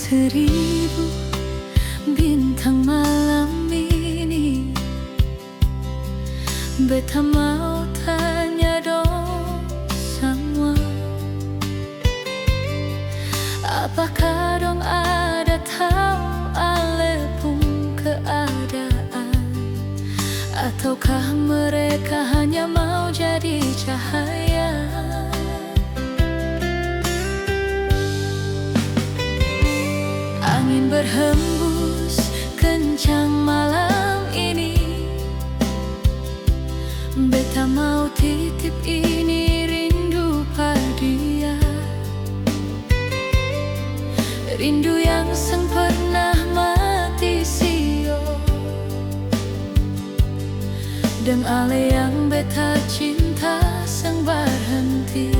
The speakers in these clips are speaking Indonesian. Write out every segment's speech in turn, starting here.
Seribu bintang malam ini, beta mau tanya dong semua, apakah dong ada tahu ale pun keadaan, ataukah mereka hanya mau jadi cahaya? Angin berhembus kencang malam ini, beta mau titip ini rindu pada, rindu yang sang pernah mati sio, dan ale yang beta cinta sang berhenti.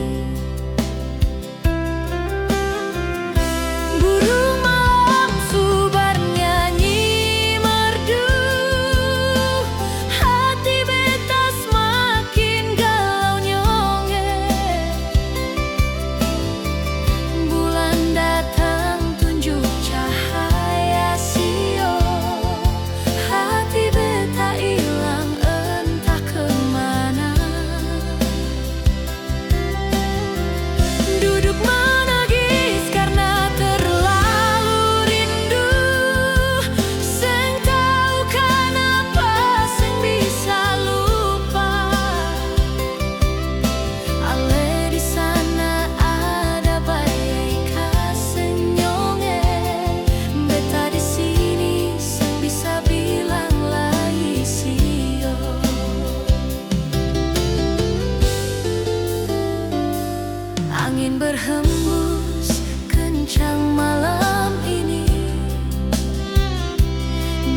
Angin berhembus kencang malam ini,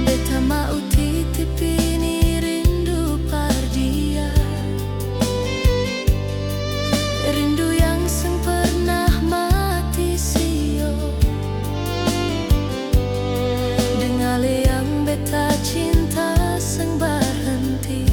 beta mau titip ini rindu pada, rindu yang sang pernah mati sio, dengan ale yang beta cinta sang berhenti.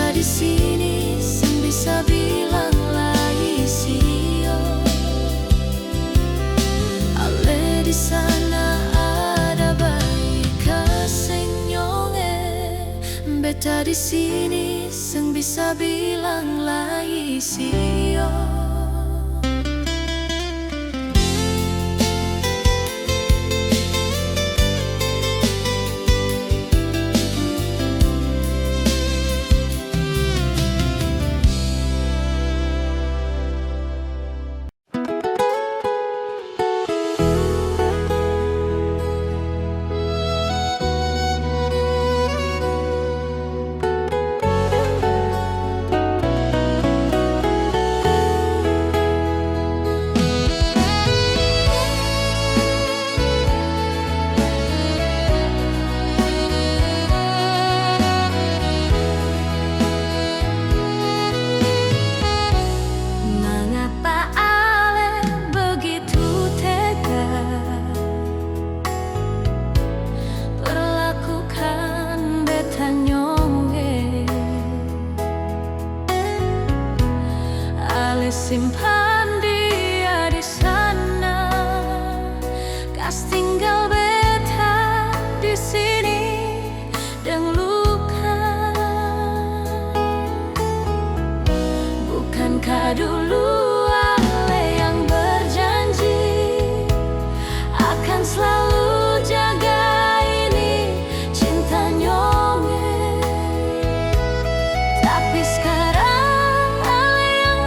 Di sini sing bisa bilang lai sio, ale di sana ada baik kasing nyonge. Beta di sini sing bisa bilang lai sio. Simpan dia di sana, kas tinggal beta di sini dan luka. Bukankah dulu ale yang berjanji akan selalu jaga ini cinta nyonge, tapi sekarang ale yang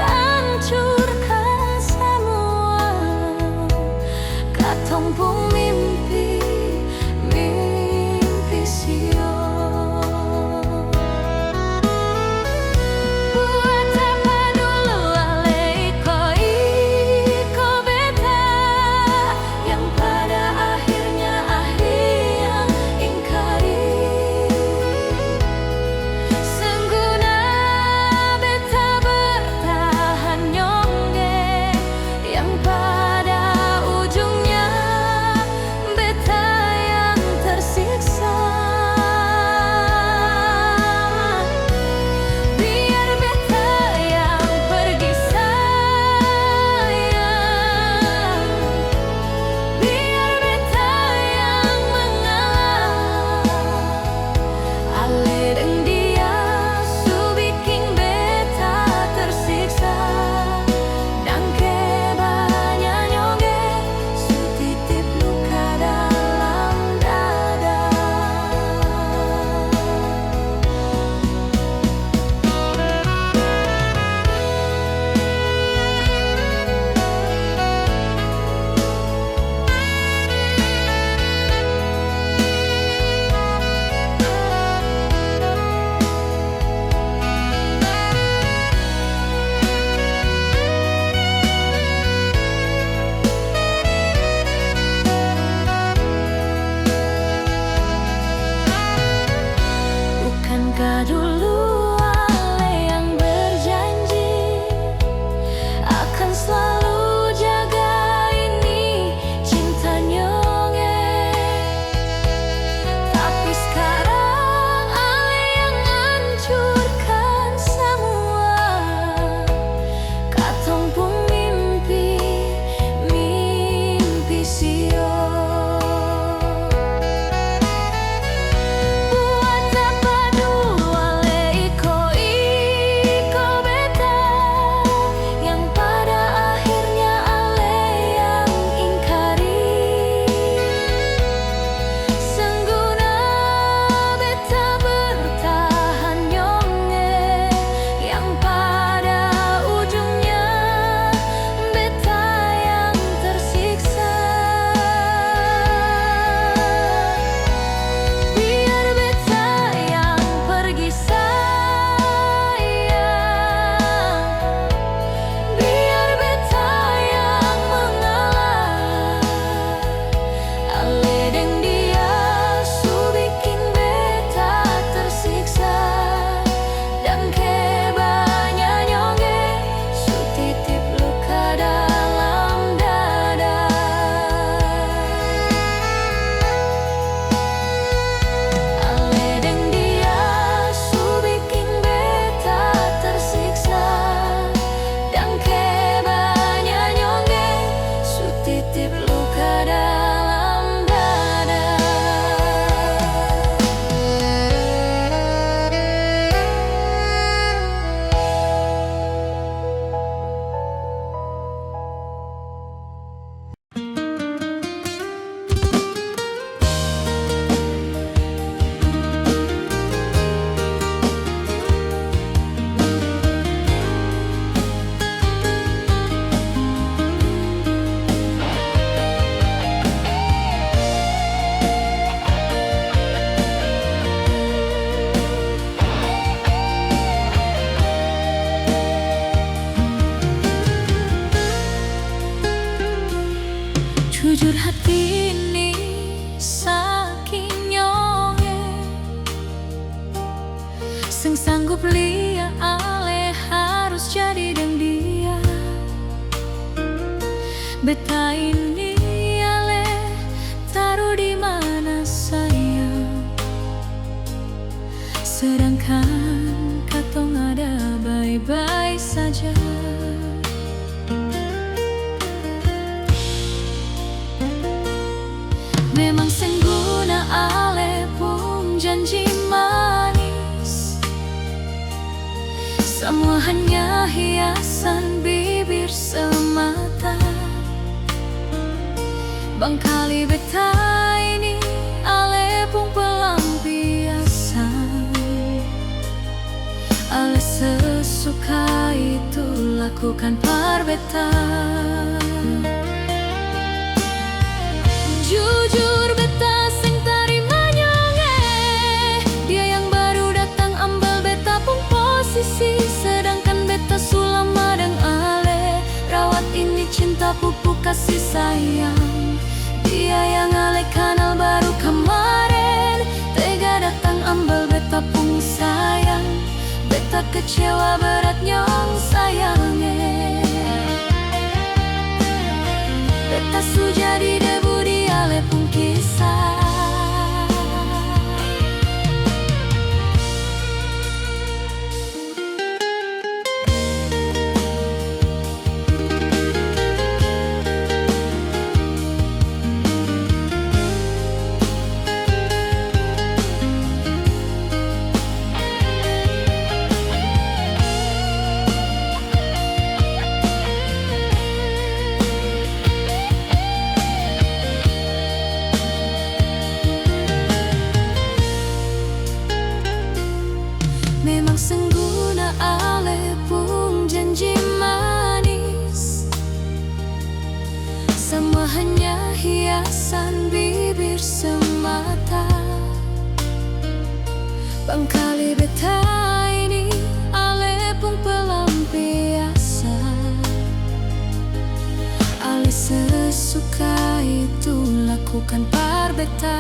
Beta ini ale taruh di mana sayang, sedangkan katong ada baik-baik saja. Memang sengguna ale pun janji manis, semua hanya hiasan bibir semata. Bangkali beta ini ale pun pelampiasan, ale sesuka itu lakukan par beta. Jujur beta sing tarima nyonge, dia yang baru datang ambil beta pun posisi, sedangkan beta sulam madang ale rawat ini cinta pupuk kasih sayang. Dia yang ale kenal baru kemarin, tega datang ambil beta pun sayang. Beta kecewa berat nyong sayangnya. Beta su jadi debu di ale pun kisah. Memang sengguna ale pun janji manis, semua hanya hiasan bibir semata. Bangkali beta ini ale pun pelampiasan, ale sesuka itu lakukan par beta.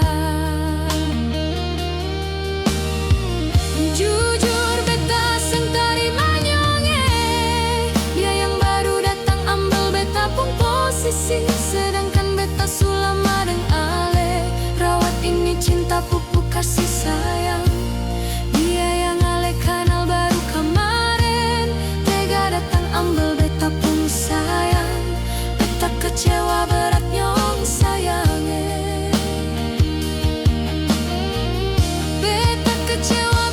Jujur beta sing tarima nyonge, dia yang baru datang ambil beta pun posisi, sedangkan beta sulam madang ale rawat ini cinta pupuk kasih sayang. Dia yang ale kenal baru kemarin, tega datang ambil beta pun sayang. Beta kecewa berat nyong sayangnya. Beta kecewa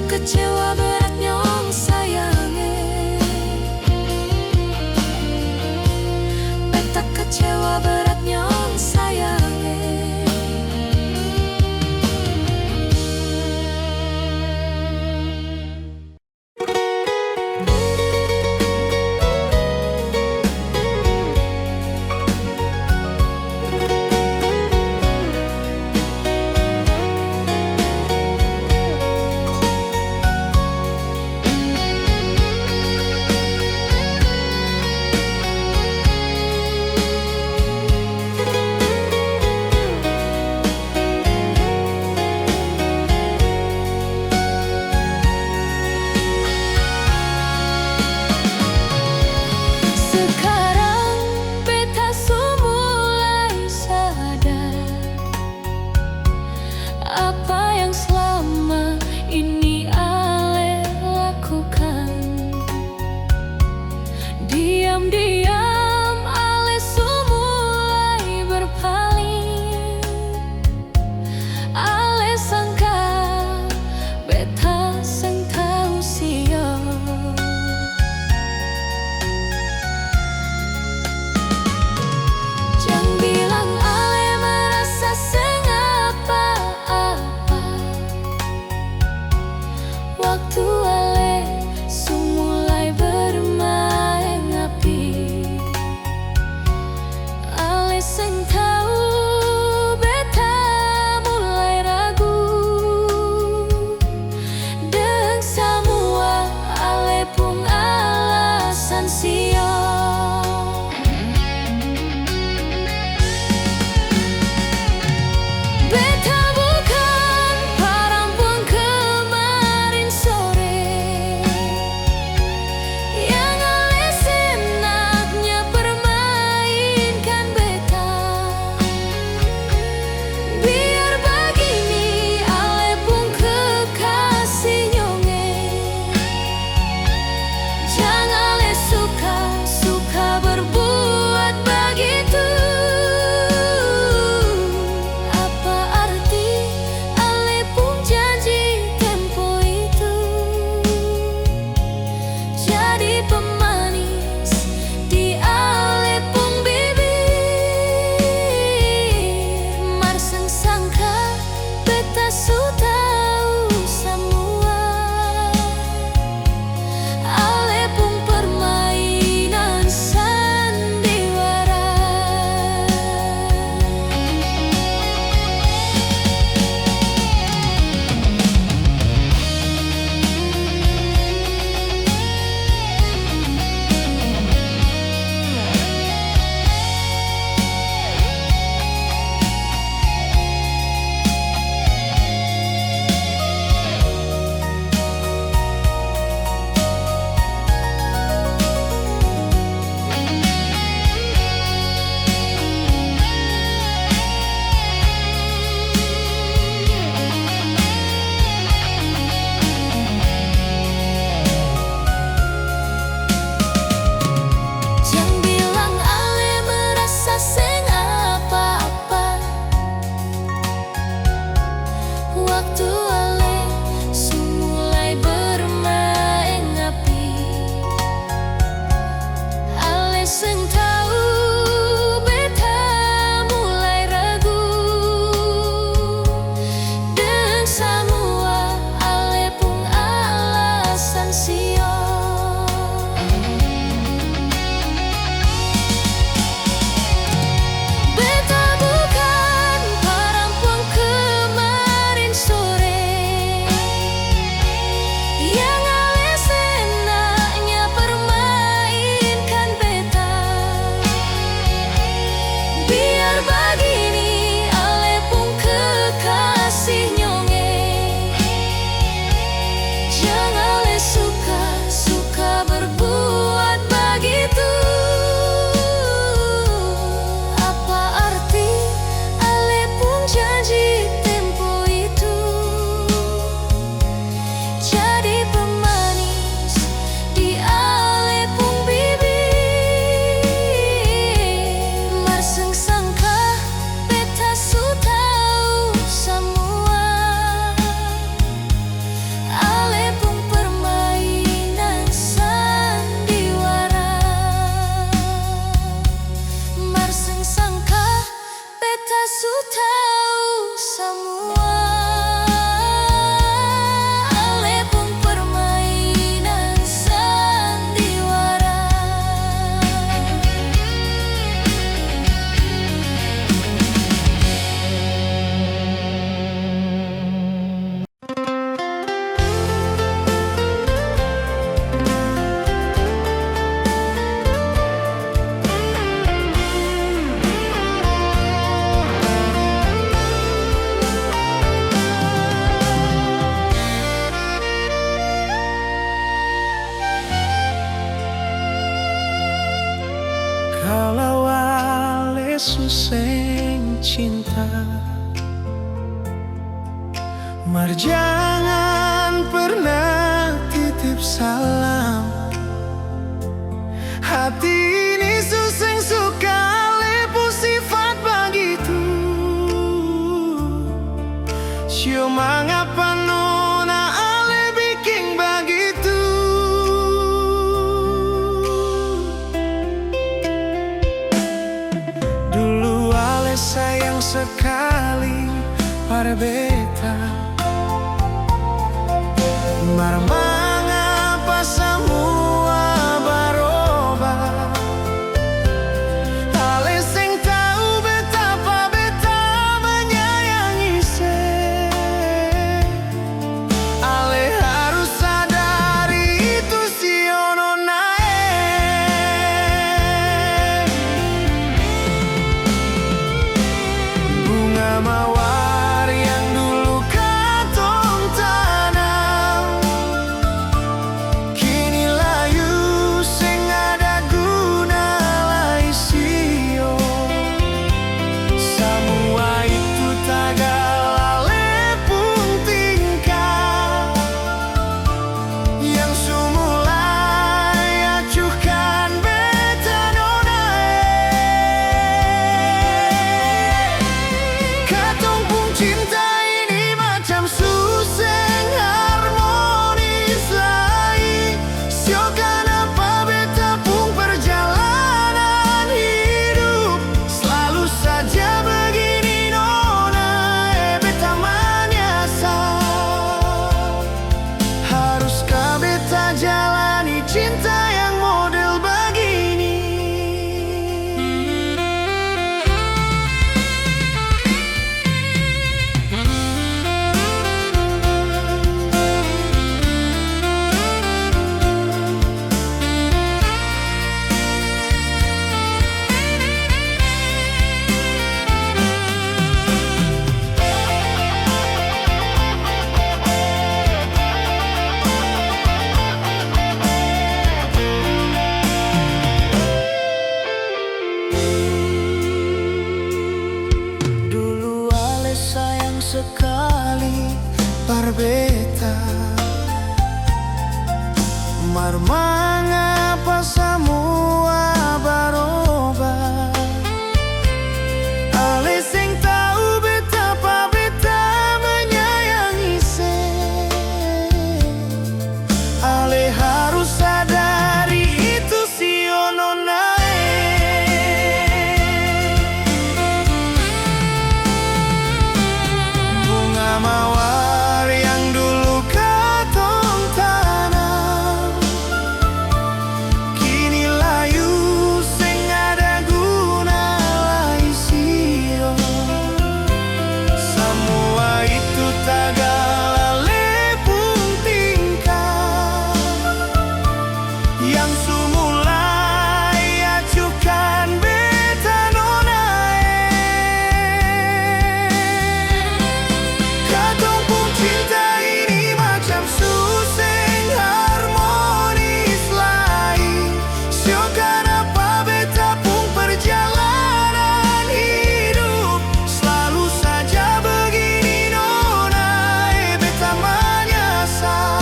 kecewa berat nyong sayangnya. Beta kecewa jangan pernah titip salam. Hati ini suseng sekali pu sifat begitu. Sio mangapa nona ale bikin begitu. Dulu ale sayang sekali pada beta. Mar mangapa semua berubah. Ale sing tahu betapa beta menyayangi se. Ale harus sadari itu si ono nae. Bunga mawar yang dulu katong tanam, kini layu sing ada guna lai sio. Semua itu tagala pun tingkah yang sumulai acuhkan beta nonae. Katong pun cinta ini macam suseng harmonis lai. Sio kenapa beta pun perjalanan hidup selalu saja begini nonae. Beta menyesal. Haruskah beta jalani cinta yang model begini? Dulu ale sayang sekali par beta. Mar mangapa semua berubah. Ale sing tahu betapa beta menyayangi se. Ale harus sadari itu si ono nae. Bunga mawar yang dulu katong tanam, kini layu sing ada guna lai sio. Semua itu tagala pun tingkah yang sumulai acuhkan beta nonae. Katong pun cinta ini macam suseng harmonis lai. Sio kenapa beta pun perjalanan hidup selalu saja begini nonae. Beta menyesal.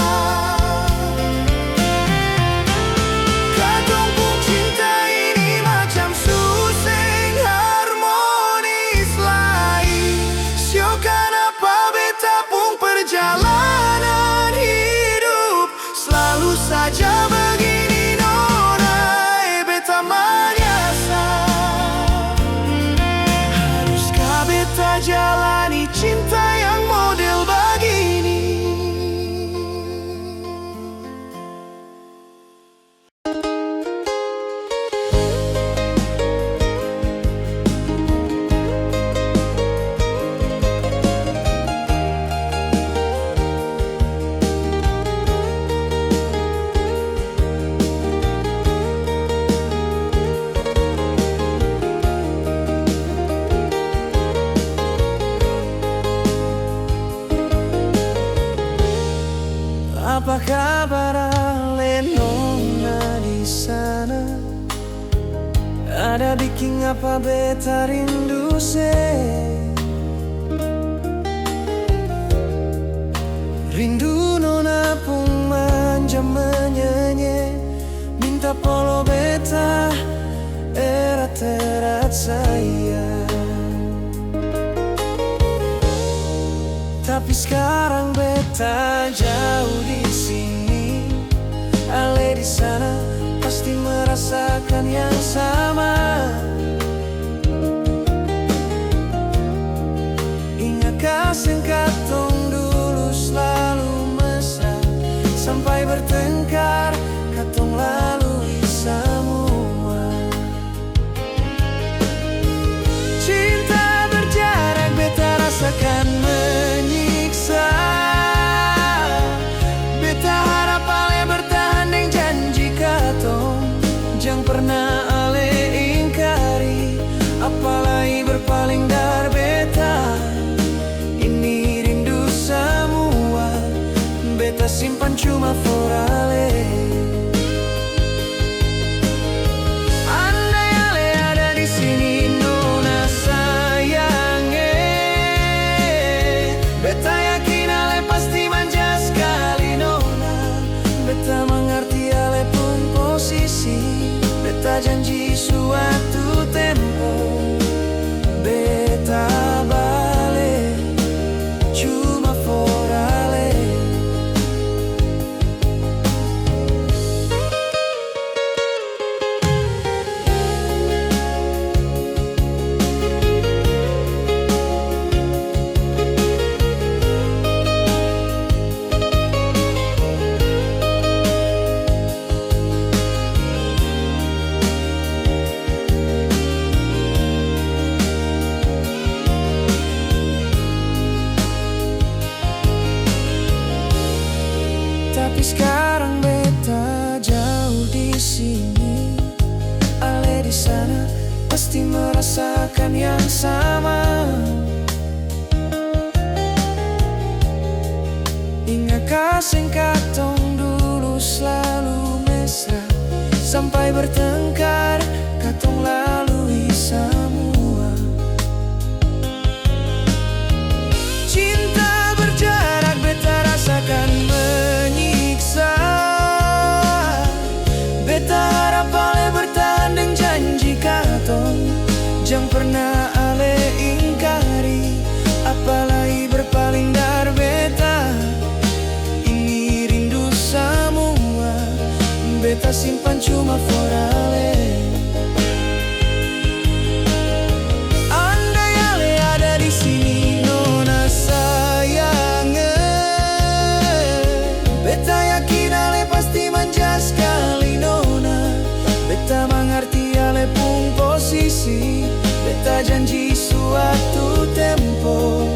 Katong pun cinta ini macam suseng harmonis lai. Sio kenapa beta pun perjalanan hidup selalu saja begini nonae. Beta menyesal. Haruskah beta jalani cinta yang model begini? Apa kabar ale nona di sana? Ada bikin apa beta rindu se? Rindu nona pun manja menyanyi, minta polo beta erat-erat sayang. Tapi sekarang beta jauh di sini, ale di sana pasti merasakan yang sama. Ingatkah katong dulu selalu mesra, sampai bertengkar katong lalui semua. Cinta berjarak beta rasakan menyiksa, beta harap ale bertahan deng janji katong, jangan pernah ale ingkari, apalagi berpaling dari beta. Ini rindu semua, beta simpan cuma for ale. Andai ale ada di sini nona sayang, beta yakin ale pasti manja sekali nona. Beta mengerti ale pun posisi, beta janji suatu tempo beta balik cuma for ale. Tapi sekarang beta jauh di sini, ale di sana pasti merasakan yang sama. Ingatkah katong dulu selalu mesra, sampai bertengkar katong lalui semua. Cinta berjarak beta rasakan menyiksa, beta harap ale bertahan deng janji katong, jangan pernah ale ingkari, apalagi berpaling dari beta. Ini rindu semua, beta simpan cuma for ale. Andai ale ada di sini nona sayang, beta yakin ale pasti manja sekali nona. Beta mengerti ale pun posisi, beta janji suatu tempo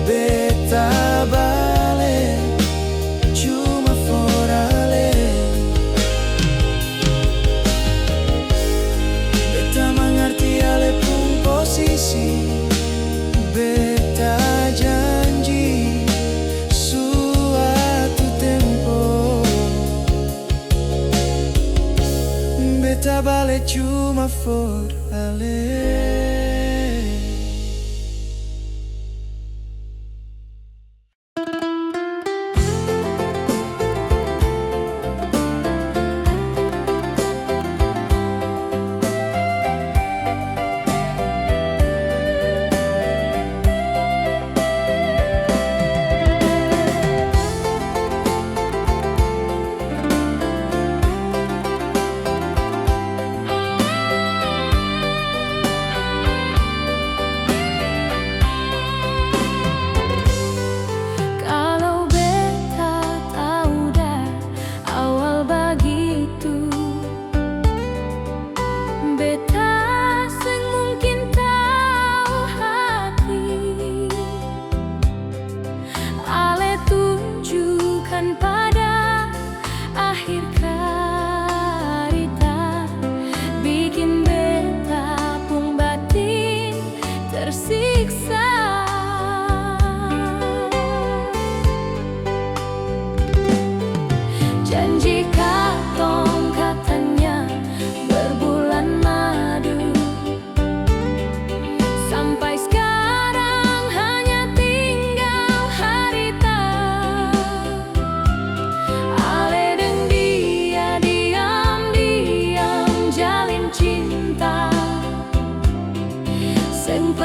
beta balik cuma for ale. Beta mengerti ale pun posisi, beta janji suatu tempo beta balik cuma for ale.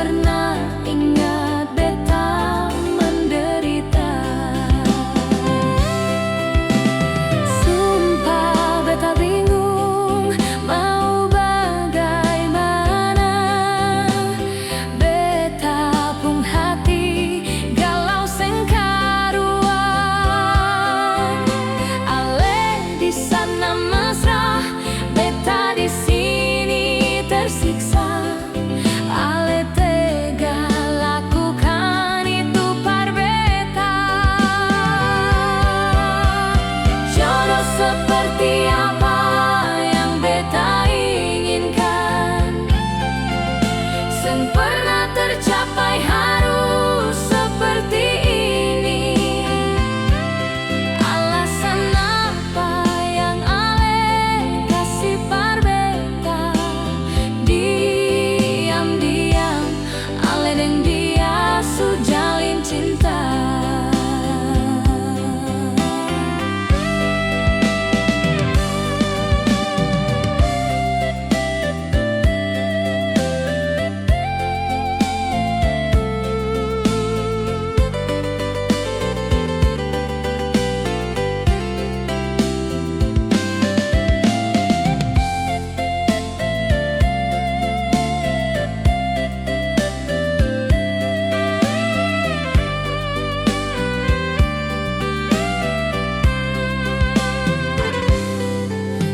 pernah ingat beta menderita. Sumpah beta bingung mau bagaimana. Beta pun hati galau seng karuan. Ale di sana mesra, beta di sini tersiksa. Ale tega lakukan itu par beta. Jodoh seperti apa yang beta inginkan, seng pernah tercapai harus seperti ini. Alasan apa yang ale kasih par beta? Diam-diam ale deng dia su jalin cinta.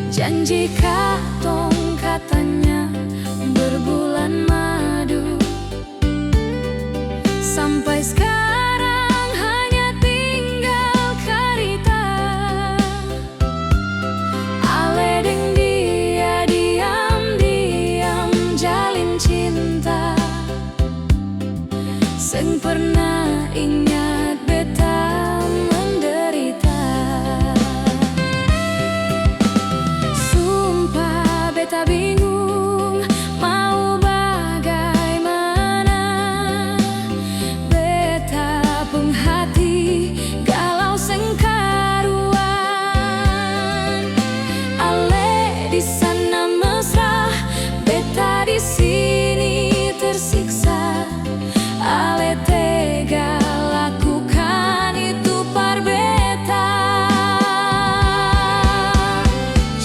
Janji katong katanya berbulan madu, sampai sekarang hanya tinggal karita. Ale deng dia diam-diam jalin cinta, seng pernah ingat beta menderita. Sumpah beta bingung mau bagaimana. Beta pun hati galau seng karuan. Ale di sana mesra, beta di sini tersiksa. Ale tega lakukan itu par beta.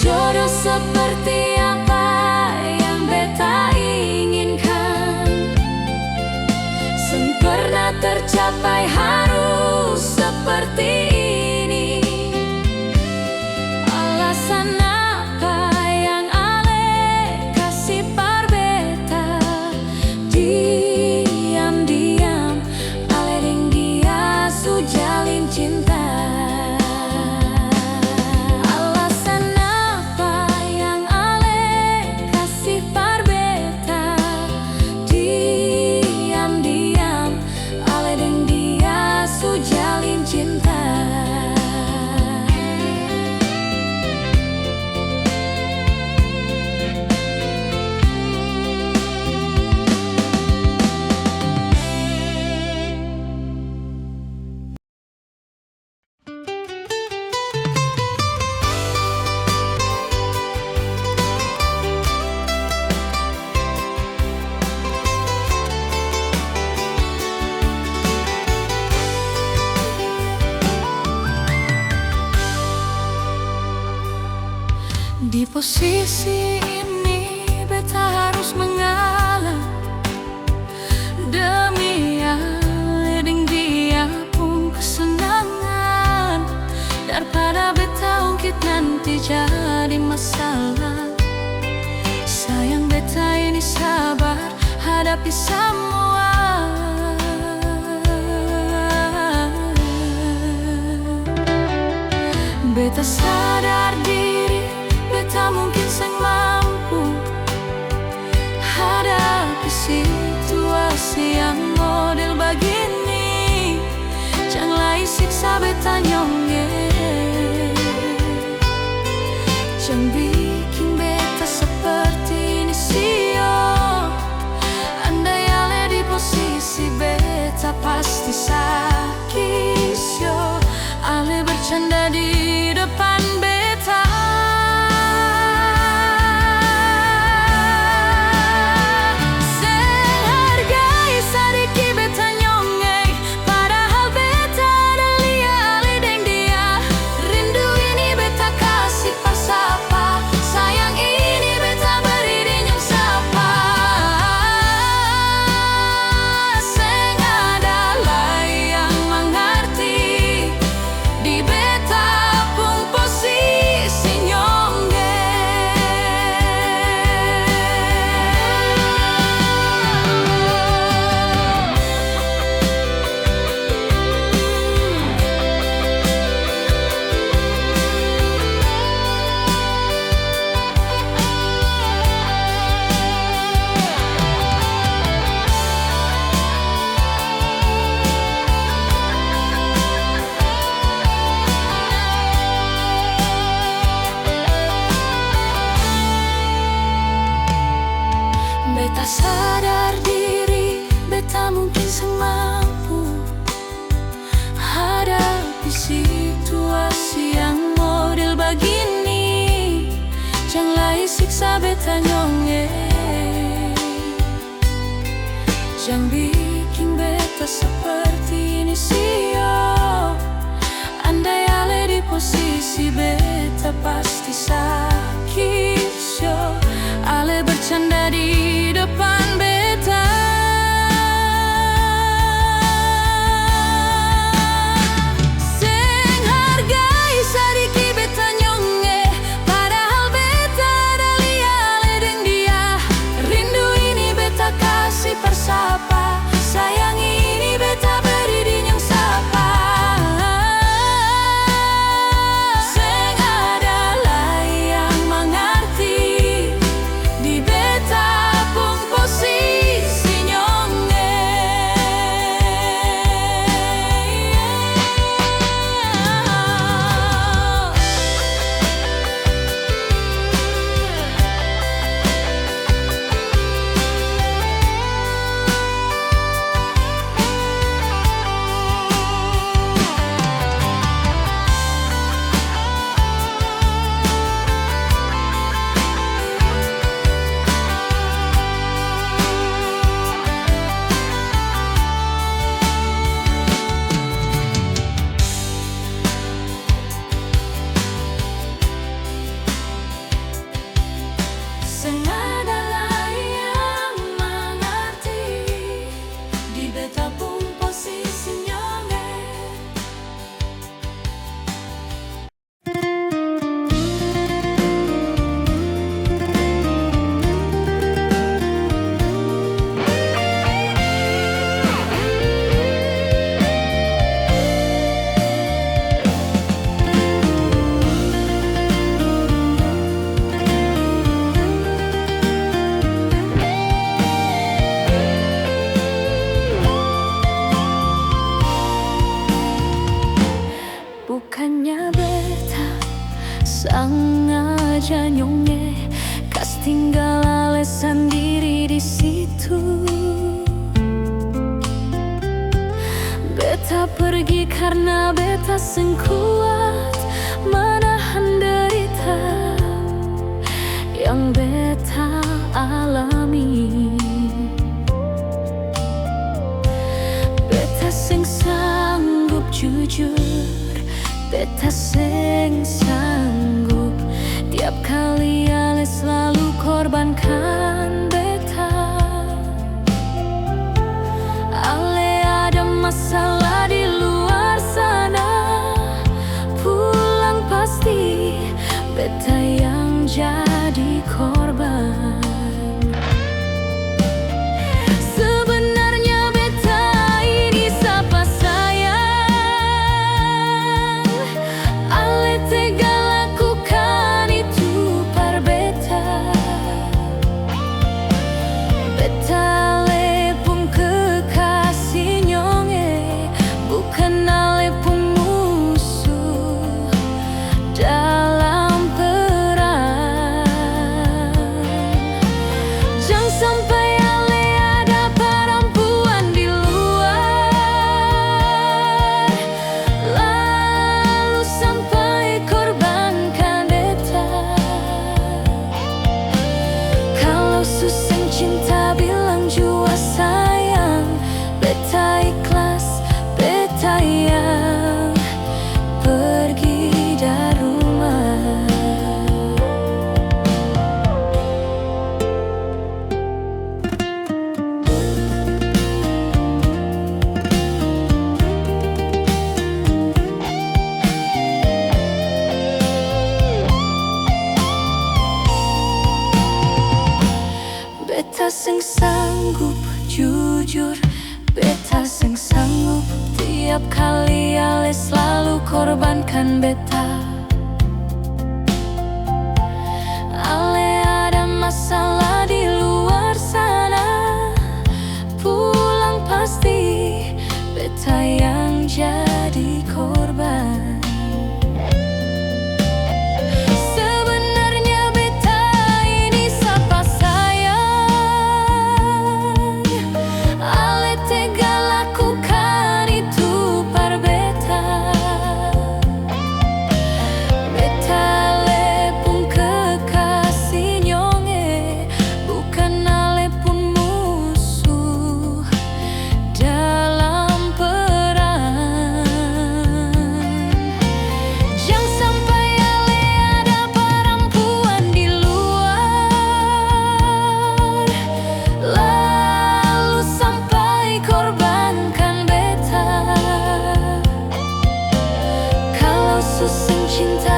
Jodoh seperti apa yang beta inginkan, seng pernah tercapai harus seperti ini. Alasan apa yang ale kasih par beta? Diam-diam ale deng dia su jalin cinta. Alasan apa yang ale kasih par beta? Diam-diam ale deng dia su jalin cinta. Di posisi ini beta harus mengalah demi ale deng dia pun kesenangan. Daripada beta ungkit nanti jadi masalah. Sayang beta ini sabar hadapi semua. Beta sadar diri, beta mungkin seng mampu hadapi situasi yang model begini. Janganlah siksa beta nyongge, jangan bikin beta seperti ini sio. Andai ale di posisi beta pasti sakit sio. Ale bercanda di depan beta. Sehargai di beta pun posisi nyongge. Beta sadar diri, beta mungkin semampu hadapi situasi yang model begini. Janganlah siksa beta nyonge, jangan bikin beta seperti ini sio. Andai ale di posisi beta pasti sakit sio. Ale bercanda di depan beta, seng hargai sadiki beta nyonge. Padahal beta ada liale deng dia. Rindu ini beta kasih persapa, sayang ini beta beri dinyang sapa. Seng ada lah yang mengerti, di beta pun posisi nyonge. Seng ada lah yang mengerti, di beta pun posisi nyonge. Bukannya beta sengaja nyonge, kas tinggal ale sendiri di situ. Beta pergi karena beta seng kuat menahan derita yang beta alami. Beta seng sanggup jujur, beta seng sanggup. Tiap kali ale selalu korbankan beta. Ale ada masalah di luar sana, pulang pasti beta yang jadi korban. Sebenarnya beta ini siapa sayang, ale tega lakukan itu par beta. Beta ale pun kekasih nyonge, bukan ale pun musuh dalam perang. sing sanggup jujur, beta sing sanggup. Tiap kali ale selalu korbankan beta. Ale ada masalah di luar sana, pulang pasti beta yang jadi korban. Sebenarnya beta ini siapa sayang, ale tega lakukan itu par beta. Beta ale pun kekasih nyonge, bukan ale pun musuh dalam perang. Jangan sampai ale ada perempuan di luar, lalu sampai korbankan beta. Kalau susah cinta